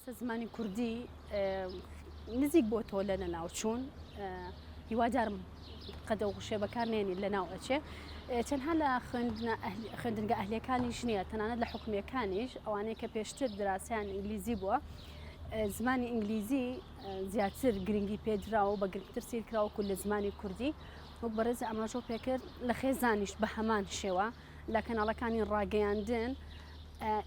کەواتە زمانی کوردی نزیک بۆ تۆ لە ناوچوون هیوادارم قەدە و قوشێ بەکارنێنی لە ناو ئەچێ چەندها لە خوێندنگە ئەهلیەکانیش نییە تەنانەت لە حکومیەکانیش ئەوانەیە کە پێشتر دراسیان ئینگلیزی بووە زمانی ئینگلیزی زیاتر گرنگی پێدراوە بە گرنگتر سیر کراوەکو لە زمانی کوردی وەک بەڕێز ئەماژۆ پێکرد لە خێزانیش بە هەمان شێوە لە کەناڵەکانی ڕاگەیاندن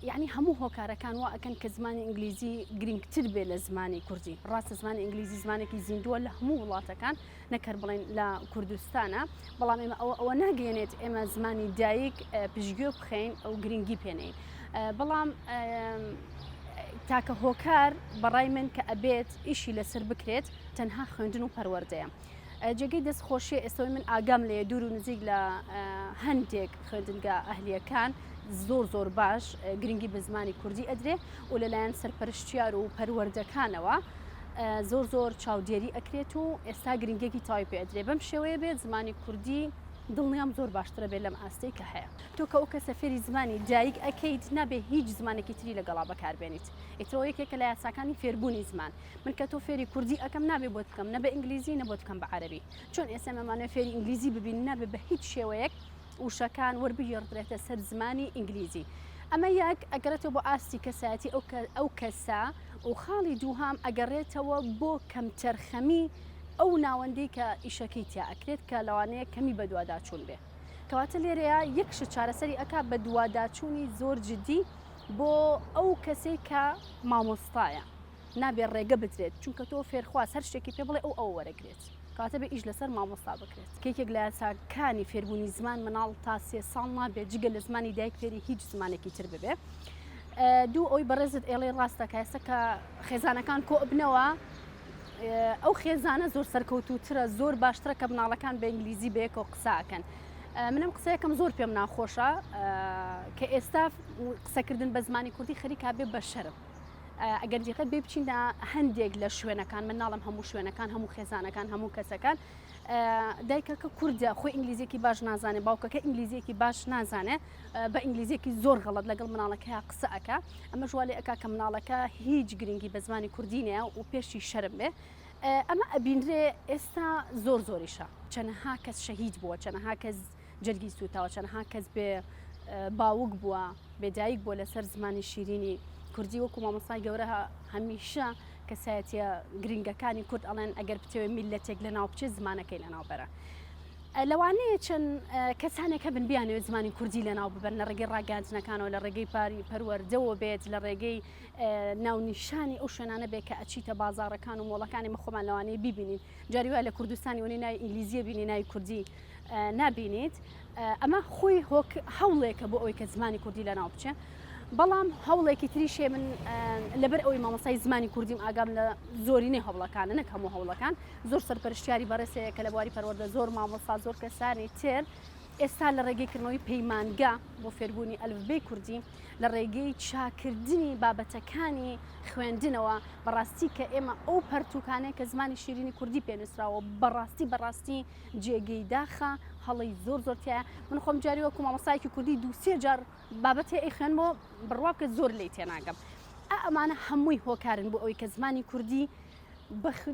یعنی هەموو هۆکارەکان وا ئەکەن کە زمانی ئینگلیزی گرنگتر بێ لە زمانی کوردی ڕاستە زمانی ئینگلیزی زمانێکی زیندووە لە هەموو وڵاتەکان نەکەر بڵێن لە کوردستانە بەڵام ئێمە ئەوە ناگەێنێت ئێمە زمانی دایک پشتگوێ بخەین ئەو گرنگی پێنەین بەڵام تاکە هۆکار بەڕای من کە ئەبێت ئیشی لەسەر بکرێت تەنها خوێندن و پەروەردەیە جێگەی دەستخۆشیە ئێستەوەی من ئاگام لێ دوور و نزیک لە هەندێک خوێندنگە ئەهلیەکان زۆر باش گرنگی بە زمانی کوردی ئەدرێ و لەلایەن سەرپەرشتیار و پەروەردەکانەوە زۆر چاودێری ئەکرێت و ئێستا گرنگێکی تاوی پێ ئەدرێ بەم شێوەیە بێت زمانی کوردی دڵنیام زۆر باشترە بێت لەم ئاستەی کە هەیە تۆ کە ئەو کەسە فێری زمانی دایک ئەکەیت نابێ هیچ زمانێکی تری لەگەڵا بەکاربێنیت ئیترەوە یەکێکە لە یاساکانی فێربوونی زمان من کە تۆ فێری کوردی ئەەکەم نابێ بۆ بکەم نە بە ئینگلیزی نە بۆ بکەم بە عەرەبی چۆن ئێستا مەمانە فێری ئینگلیزی ببین نابێ بە هیچ شێوەیەک وشەکان وەربگێڕدرێتە سەر زمانی ئینگلیزی ئەمە یەک ئەگەڕێتەوە بۆ ئاستی کەسایەتی ئەو کەسە و خاڵی دووهام ئەگەڕێتەوە بۆ کەمتەرخەمی ئەو ناوەندەی کە ئیشەکەی تیا ئەکرێت کە لەوانەیە کەمی بە دوواداچوون بێ کەواتە لێرەیە یەکش چارەسەری ئەکا بە دوواداچوونی زۆر جدی بۆ ئەو کەسەی کە مامۆستایە نابێ ڕێگە بدرێت چونکە تۆ فێرخواز هەر شتێکی پێ بڵێ ئەو وەرەگرێت کاتە بە ئیش لەسەر مامۆستا بکرێت کێکێک لە یاساکانی فێربوونی زمان مناڵ تا 3 ساڵ نابێت جگە لە زمانی دایک فێری هیچ زمانێکی تر ببێ دوو ئەوی بەڕێزت ئێڵێ ڕاستە کە ئێستا کە خێزانەکان کۆ بنەوە ئەو خێزانە زۆر سەرکەوتوترە زۆر باشترە کە مناڵەکان بە ئینگلیزی بەیەکەوە قساکەن منم قسەیەکەم زۆر پێم ناخۆشە کە ئێستا قسەکردن بە زمانی کوردی خەریکا بێ بە شەرم ئەگەر دیقەت بێ بچینە هەندێک لە شوێنەکان من ناڵم هەموو شوێنەکان هەموو خێزانەکان هەموو کەسەکان دایکەکە کوردە خۆی ئینگلیزیەکی باش نازانێت باوکەکە ئینگلیزیەکی باش نازانێت بە ئینگلیزیەکی زۆر غەڵەت لەگەڵ مناڵەکەی قسە ئەکا ئەمە ژوالی ئەکا کە مناڵەکە هیچ گرنگی بە زمانی کوردی نیە و پێشی شەرم بێ ئەمە ئەبینرێ ئێستا زۆریشە چەندەها کەس شەهید بووە چەندەها کەس جەرگی سوتاوە چەندەها کەس بێ باوک بووە بێدایک بووە لەسەر زمانی شیرینی کوردی وەکو مامۆستای گەورە هەمیشە کەسایەتیە گرنگەکانی کورد ئەڵێن ئەگەر بتەوێ میلەتێک لە ناو بچێت زمانەکەی لە ناوبەرە لەوانەیە چەند کەسانێکە بن بیانەوێت زمانی کوردی لە ناو ببەن لە ڕێگەی ڕاگەاندنەکانەوە لە ڕێگەی پەروەردەوە بێت لە ڕێگەی ناونیشانی ئەو شوێنانە بێت کە ئەچیتە بازاڕەکان و مۆڵەکانی مەخۆمان لەوانەیە بیبینین جاری وایە لە کوردستانی وەنی ناوی ئینگلیزیە بینی ناوی کوردی نابینیت ئەمە خۆی هەوڵێکە بۆ ئەوەی کە زمانی کوردی لە ناو بچێ بەڵام هەوڵێکی تریشێ من لەبەر ئەوەی مامۆستای زمانی کوردیم ئاگام لە زۆرینەی هەوڵەکانە نەک هەموو هەوڵەکان زۆر سەرپەرشتیاری بەڕێسەیە کە لە بواری پەروەردە زۆر مامۆستا زۆر کەسانی تر ئێستا لە ڕێگەیکردنەوەی پەیمانگە بۆ فێربوونی ئەلفبەی کوردی لە ڕێگەی چاکردنی بابەتەکانی خوێندنەوە بەڕاستی کە ئێمە ئەو پەرتوکانەیە کە زمانی شیرینی کوردی پێنووسراوە بەڕاستی جێگەی داخە هەڵی زۆرتیایە من خۆم جاری وەکو مامۆستایەکی کوردی 2-3 جار بابەتی ئەی خوێنبۆ بڕوا بکە زۆر لی تێناگەم ئەمانە هەمووی هۆکارن بۆ ئەوەی کە زمانی کوردی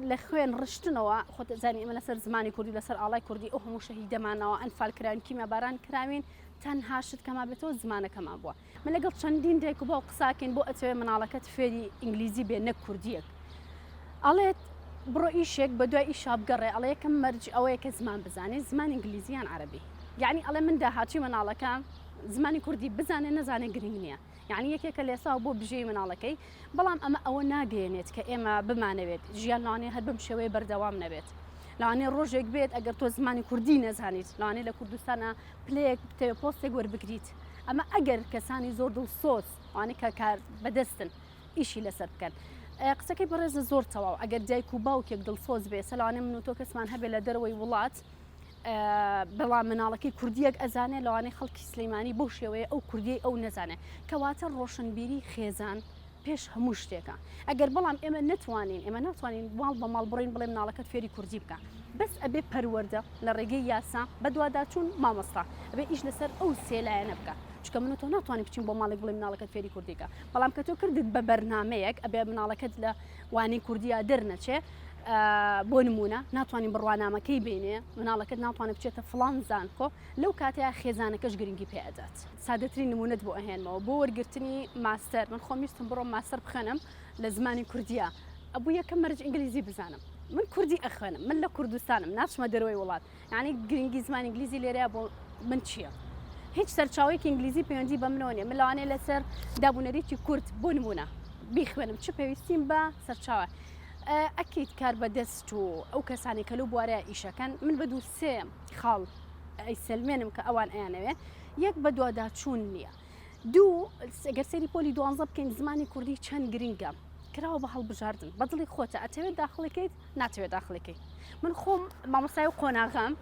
لە خوێن ڕشتنەوە خۆت زانی ئێمە لەسەر زمانی کوردی لەسەر ئاڵای کوردی ئەو هەموو شەهیدەمانەوە ئەنفال کران کیمەباران کراوین تەنها شت کەما بێتەوە زمانەکەمان بووە من لەگەڵ چەندین دایک و باوک قساکەین بۆ ئەتەوێ مناڵەکەت فێری ئینگلیزی بێ نەک کوردیەک ئەڵێت بڕۆ ئیشێک بە دوای ئیشا بگەڕێ ئەڵێ یەکەم مەرج ئەوەیە کە زمان بزانێت زمان ئینگلیزیان عەرەبی یعنی ئەڵێ من داهاچی مناڵەکە زمانی کوردی بزانێ نەزانێ گرنگ نییە یعنی یەکێکە لێسا بۆ بژێی مناڵەکەی بەڵام ئەوە ناگەێنێت کە ئێمە بمانەوێت ژیان لەوانەیە هەر بەم شێوەیە بەردەوام نەبێت لەوانەیە ڕۆژێک بێت ئەگەر تۆ زمانی کوردی نەزانیت لەوانەیە لە کوردستانە پلەیەک بتەوێ پۆستێک وەربگریت ئەمە ئەگەر کەسانی زۆر دڵسۆز ئەوانەی کە کار بەدەستن ئیشی لەسەر بکەن قسەکەی بەڕێزە زۆر تەواو ئەگەر دایک و باوکێک دڵسۆز بێ سەلانێ من و تۆ کەسمان هەبێت لە دەرەوەی وڵات بەڵام مناڵەکەی کوردیەک ئەزانێ لەوانەیە خەڵکی سلەیمانی بۆ شێوەیە ئەو کوردی ئەو نەزانێت کەواتە ڕۆشنبیری خێزان پێش هەموو شتێکە ئەگەر بەڵام ئێمە ناتوانین ماڵ بە ماڵ بڕین بڵێ مناڵەکەت فێری کوردی بکە بەس ئەبێ پەروەردە لە ڕێگەی یاسا بە دوواداچوون مامۆستا ئەبێ ئیش لەسەر ئەو سێلایەنە بکە چکە من و تۆ ناتوانین بچین بۆ ماڵێک بڵێ مناڵەکەت فێری کوردیکە بەڵام کە تۆ کردت بە بەرنمەیەک ئەبێ مناڵەکەت لە وانەی کوردیا دەرنەچێ بۆ نمونە ناتوانین بڕوانامەکەی بینێ مناڵەکەت ناتوانێت بچێتە فڵان زانکۆ لەو کاتەیە خێزانەکەش گرنگی پێدات سادەترین نمونەت بۆ ئەهێنمەوە بۆ وەرگرتنی ماستەر من خۆم ویستم بڕۆ ماستەر بخوێنم لە زمانی کوردیا ئەبوو یەکەم مەرج ئینگلیزی بزانم من کوردی ئەخوێنم من لە کوردستانم ناچمە دەرەوەی وڵات یعنی گرنگی زمانی ئینگلیزی لێرەیە بۆ من چییە هیچ سەرچاوێکی ئینگلیزی پەیوەندی بە منەوە نیە من لەوانەیە لەسەر دابوونەریتی کورد بۆ نمونە بیخوێنم چ پێویستیم بە سەرچاوە ئەکیت کار بەدەست و ئەو کەسانی کە لەو بوارەیە ئیشەکەن من بە دوو سێ خاڵ ئەیسلمێنم کە ئەوان ئەیانەوێ یەک بە دوواداچوون نییە دوو ئەگەر سەری پۆلی 12 بکەین زمانی کوردی چەند گرنگە کراوە بە هەڵبژاردن بەدڵی خۆتە ئەتەوێت داخڵەکەیت ناتەوێت داخڵەکەی من خۆم مامۆستای و قۆناغام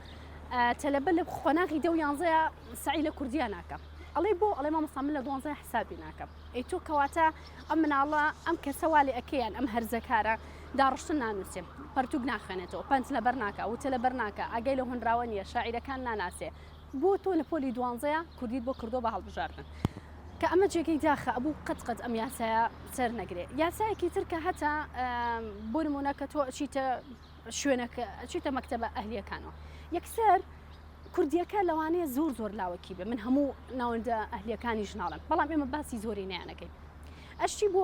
تەلەبە لە خۆناغی 11 سعی لە کوردیە ناکەم ئەڵێ بۆ ئەڵێ مامۆستا من لە 12 حسابی ناکەم ئەی تۆ کەواتە ئەم مناڵە ئەم کەسەوالی ئەکەیان ئەم هەرزەکارە داڕشتن نانووسێ پەرتوک ناخوێنێتەوە پەنج لەبەر ناکە وتە لەبەر ناکە ئاگەی لە هۆنراوە نییە شاعیرەکان ناناسێ بۆ تۆ لە پۆلی 12 کوردیت بۆ کردو بە هەڵبژاردن کە ئەمە جێگەی داخە ئەبوو قەت ئەم یاسایە سەر نەگرێ یاسایەکی ترکە هەتا بۆ نمونە کە تۆ ئەچیتە شوێنەکە ئەچیتە مەکتەبە ئەهلیەکانەوە یەکسەر کوردیەکە لەوانەیە زۆر لاوەکی بێ من هەموو ناوەندە ئەهلیەکانی ژناڵم بەڵام ئێمە باسی زۆری نیانەکەین ئەشتی بۆ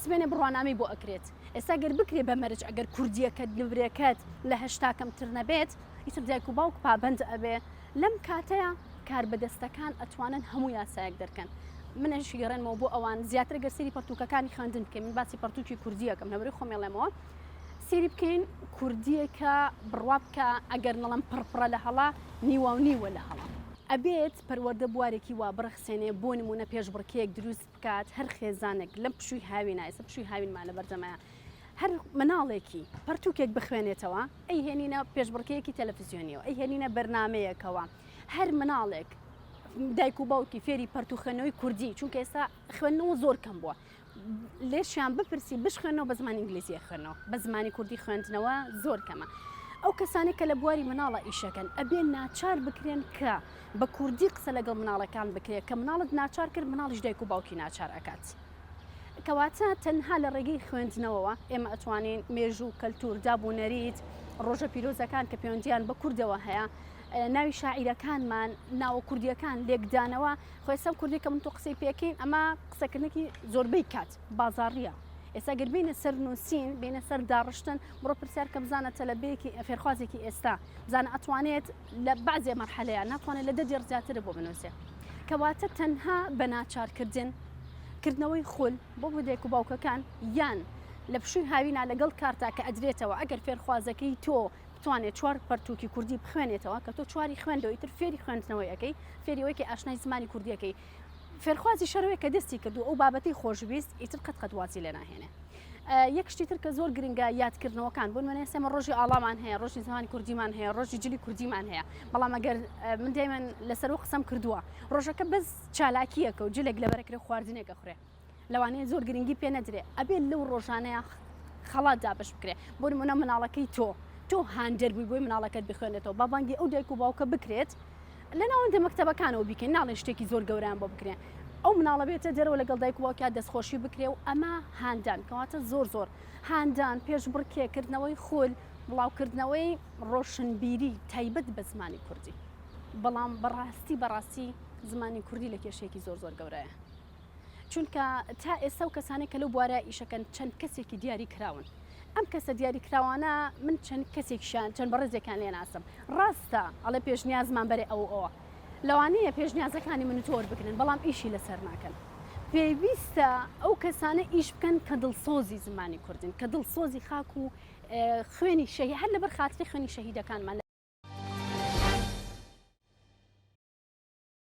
سبێنێ بڕوانامی بۆ ئەکرێت ئێستا گەر بکرێ بە مەرج ئەگەر کوردیەکەت نورێکەت لە هەشتاکەم تر نەبێت ئیتر دایک و باوک پابند ئەبێ لەم کاتەیە کار بەدەستەکان ئەتوانن هەموو یاسایەک دەرکەن منش گەڕێنمەوە بۆ ئەوان زیاتر گەر سەری پەرتوکەکانی خوێندن بکەین من باسی پەرتوکی کوردیەکەم لەبەرەی خۆمێڵێمەوە سێری بکەین کوردیەکە بڕوا بکە ئەگەر نەڵم پڕپڕە لە هەڵا نیوە و نیوە لە هەڵا ئەبێت پەروەردە بوارێکی وا بڕخسێنێ بۆ نمونە پێشبڕکەیەک دروست بکات هەر خێزانێک لەم پشووی هاوینە ئێستا پشووی هاوینمانە بەردەمایە هەر مناڵێکی پەرتوکێک بخوێنێتەوە ئەی هێنینە پێشبڕکەیەکی تەلەڤیزیۆنیەوە ئەی هێنینە بەرنامەیەکەوە هەر مناڵێک دایک و باوکی فێری پەرتوخێنەوەی کوردی چونکە ئێستا خوێندنەوە زۆر کەم بووە لێشیان بپرسی بشخوێنەوە بە زمانی ئینگلیزی خوێنەوە بە زمانی کوردی خوێندنەوە زۆر کەمە ئەو کەسانێک کە لە بواری مناڵە ئیشەکەن ئەبێ ناچار بکرێن کە بە کوردی قسە لەگەڵ مناڵەکان بکرێت کە مناڵت ناچار کرد مناڵیش دایک و باوکی ناچار ئەکات کەواتە تەنها لە ڕێگەی خوێندنەوەوە ئێمە ئەتوانین مێژوو کەلتور دابوونەریت ڕۆژە پیرۆزەکان کە پەیوەندیان بە کوردەوە هەیە ناوی شاعیرەکانمان ناوە کوردیەکان لێکدانەوە خۆی سەم کوردی کە من تۆ قسەی پێکەین ئەمە قسەکردنێکی زۆربەی کات بازاڕیە ئێستا گەر بینە سەر نووسین بینە سەر داڕشتن بڕۆ پرسیار کە بزانە تەلەبەیەکی فێرخوازێکی ئێستا بزانە ئەتوانێت لە بەعزێ مەرحەلەیە ناتوانێت لە 10 جار زیاتر بۆ بنووسێ کەواتە تەنها بە ناچارکردن کردنەوەی خول بۆ دایک و باوکەکان یان لە پشووی هاوینا لەگەڵ کارتا کە ئەدرێتەوە ئەگەر فێرخوازەکەی تۆ بتوانێت 4 پەرتوکی کوردی بخوێنێتەوە کە تۆ 4 خوێندەوەی تر فێری خوێندنەوەی ئەەکەی فێریەوەیکی ئاشنای زمانی کوردیەکەی فێرخوازی شەرەوەی کە دەستی کردو ئەو بابەتی خۆشویست ئیتر قەت واسی لێ ناهێنێ یەک شتی تر کە زۆر گرنگە یادکردنەوەکان بۆ منە سێمە ڕۆژی ئاڵامان هەیە ڕۆژی زمانی کوردیمان هەیە ڕۆژی جلی کوردیمان هەیە بەڵام ئەگەر من دایمەن لەسەرەوە قسەم کردووە ڕۆژەکە بەس چالاکیەکە و جلێک لەبەرەکرێ خواردنێکە خوڕێ لەوانەیە زۆر گرنگی پێ نەدرێ ئەبێت لەو ڕۆژانەیە خەڵات دابش بکرێ بۆ نمونە مناڵەکەی تۆ هاندەر بووی بۆی مناڵەکەت بخوێنێتەوە بابانگی ئەو دایک و باوکە بکرێت لە ناوەندە مەکتەبەکانەوە بیکەین ناڵێن شتێکی زۆر گەورەیان بۆ بکرێن ئەو مناڵە بێتە دەرەوە لەگەڵ دایک و باوکە دەستخۆشی بکرێ و ئەمە هاندان کەواتە زۆر هاندان پێشبڕکێکردنەوەی خول بڵاوکردنەوەی ڕۆشنبیری تایبەت بە زمانی کوردی بەڵام بەڕاستی زمانی کوردی لە کێشەیەکی زۆر گەورەیە چونکە تا ئێستا و کەسانێک کە لەو بوارە ئیشەکەن چەند کەسێکی دیاری کراون ئەم کەسە دیاری کراوانە من چەند کەسێکیشان چەند بەڕێزێکان لێ ناسم ڕاستە ئەڵێ پێشنیازمان بەرێ ئەوە لەوانەیە پێشنیازەکانی من تۆر بکرن بەڵام ئیشی لەسەر ناکەن پێویستە ئەو کەسانە ئیش بکەن کە دڵسۆزی زمانی کوردن کە دڵسۆزی خاک و خوێنی شەهید هەر لەبەر خاتری خوێنی شەهیدەکانمان